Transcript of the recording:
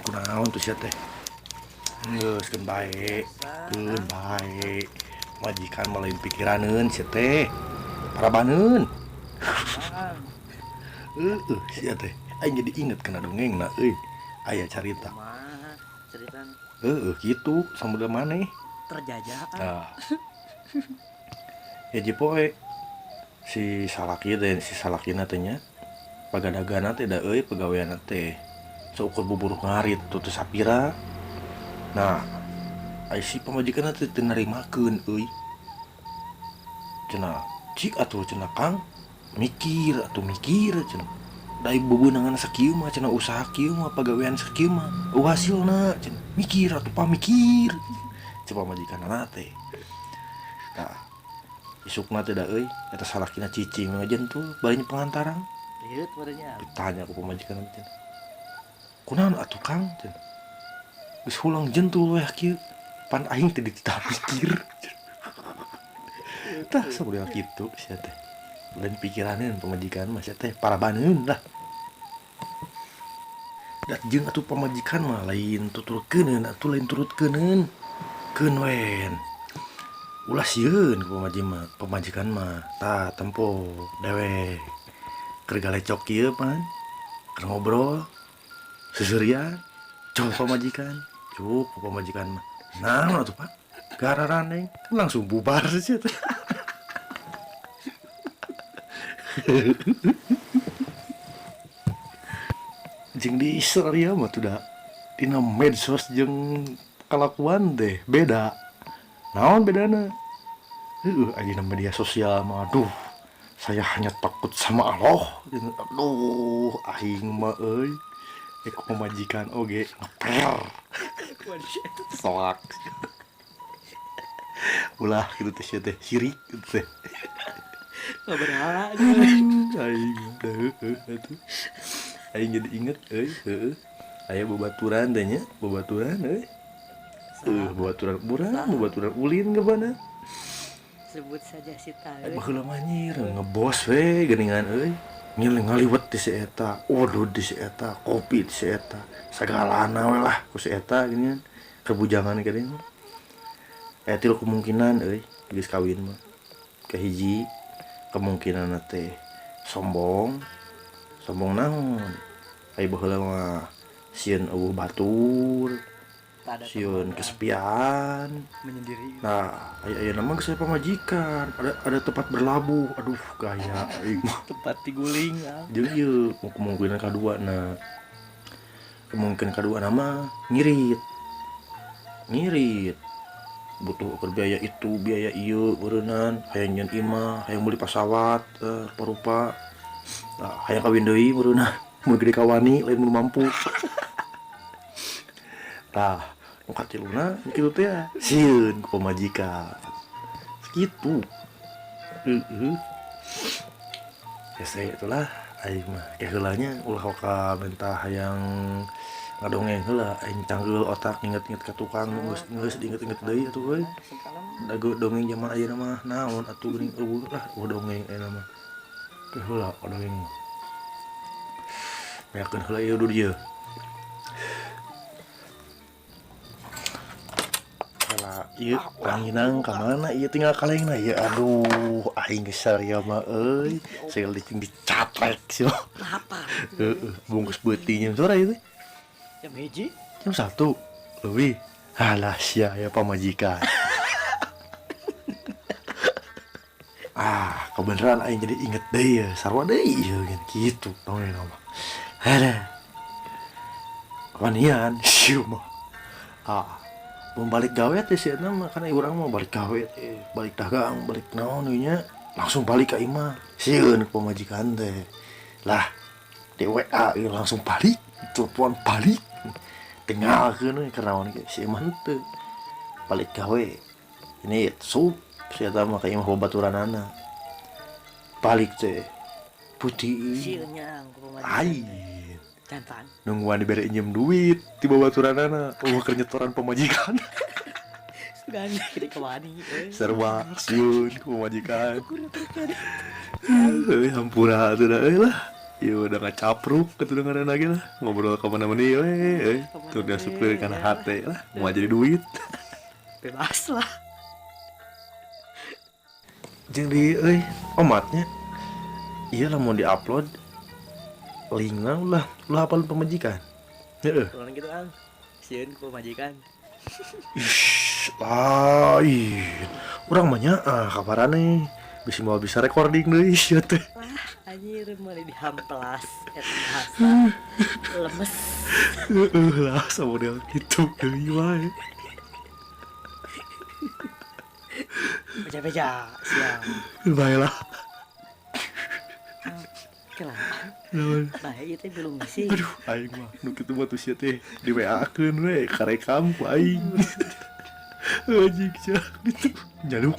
Kunaon tuh sia teh? Geus keun bae, keun Biasa. bae. Majikan mah lain pikiraneun sia teh. Parabaneun. Naon? Sia teh. Aing jadi inget kana dongengna euy. Aya carita. Kumaha ceritana? Kitu samudra maneh. Terjajah Nah, hiji poe si salakina teh nya pagadagana teh da euy pagaweanna teh seukur bubur ngarit tuh teh sapira. Nah, ai si pamajikanna teh teu narimakeun euy. Cenah, cik atuh cenah Kang, mikir cenah. Da ibu beunangan sakieu mah cenah usaha kieu mah pagawean sakieu mah hasilna cenah. Mikir atuh pamikir. Coba majikanna teh. Nah, isukna teh da euy eta salakina cicing ngajen tuh bari pengantarang. Lihat barunya. Ditanya ku pamajikanna cenah. Kunaon atuh Kang cenah. Geus hulang jentul weh kieu. Pan aing teh dititah mikir. Tah sabudak kitu sia teh. Lain pikiraneun pamajikan mah sia teh parabaneun lah. Da jeung atuh pamajikan mah lain tuturkeuneun atuh lain turutkeuneun. Keun wen. Ulah sieun ku pamajikan mah. Tah tempo dewe. Keur galecok kieu pan. Keur ngobrol. Seuseurean. Coba pamajikan. Cuk pamajikan mah. Naon atuh Pak? Gararan neng. Kan langsung bubar sia teh. Jeung di Israel mah tuh da dina medsos jeung kalakuan teh beda. Naon bedana? Ayeuna media sosial mah aduh, saya hanya takut sama Allah. Aduh, aing mah euy. Ku pamajikan oge ngeper. Soak. Ulah kitu teh sia teh sirik kitu teh. Enggak berhala. Aing atuh. Aing jadi inget euy, aya babaturan teh nya, babaturan euy. Babaturan urang, babaturan ulin gebana. Sebut saja si tahu. Baheula mah nyir ngebos we geuningan euy. Ngaliwet di si eta, waduh di si eta, kopi di si eta, sagalana we lah ku si eta geuningan. Kebujangan geuning. Tilu kemungkinan euy geus kawin mah. Kahiji kemungkinan teh sombong. Sombong naon? Aya baheula mah sieun eueuh batur, sieun kesepian. Menyendiri. Nah, aya nama geus pamajikan, ada tempat berlabuh. Aduh, gaya aing mah. Tempat diguling. Jeung ieu kemungkinan kadua na. Kemungkinan kadua nama ngirit. Ngirit. Butuh keur biaya itu, biaya ieu beureunan, hayang nyeun imah, hayang beli pesawat, rupa-rupa. Nah, hayang kawin deui beureunan. Mun gede kawani lain mun mampu. Tah, nu katiluna kitu teh sieun ku pamajikan. Segitu. Ya itulah aing mah heulanya ulah ka mentah hayang ngadongeng heula aing canggul otak inget-inget ka tukang geus diinget-inget deui atuh euy. Dago dongeng zaman ayeuna mah naon atuh geuning eueuh lah dongeng ayeuna mah. Teu heula dongeng mah. Beakeun heula ieu du dieu. Ieu panginang ka mana ieu tinggal kalengna ya aduh aing geus saria mah euy segel dicatrek sih Lapar. bungkus beuting jam sore itu Jam hiji. jam 1 leuwih halah sia ya pamajikan. Kebeneran aing jadi inget deui ya sarua deui ieu gitu dongeng mah ada wanian sieu mah mau balik gawe teh sih mah karena urang mah balik gawe teh balik dagang balik naon nya langsung balik ka imah sieun pamajikan teh lah di WA langsung balik telepon balik tinggalkeun we karnaon ge si imah teu balik gawe ini sup si eta mah ka imah babaturanana balik teh putih Sieunnya ku lain jantan. nungguan dibere injem duit di babaturanana keur nyetoran pamajikan. Gani gede kawani. Serba siun ku pamajikan. Hampura atuh da lah. iya udah ngacapruk ketudengaran lagi lah ngobrol kemana-mana we tuh udah supir karena hati lah mau jadi duit Bebas lah. jadi omatnya iya lah mau diupload linknya ulah hafal pemajikan heeh Orang gitu kan. Sieun ku majikan. ish lain urang mah nya kabarane bisa recording deui ieu teh Wah, anjir meuli dihamplas eta bahasa. Lemes. lah samodel kitu deui wae Beja-beja siang. bae lah Kelaan. naon Nah, ieu teh belum sih. aduh aing mah nu kitu mah tuh sia teh di WA-keun we karekam ku aing anjing sia gitu nyaluk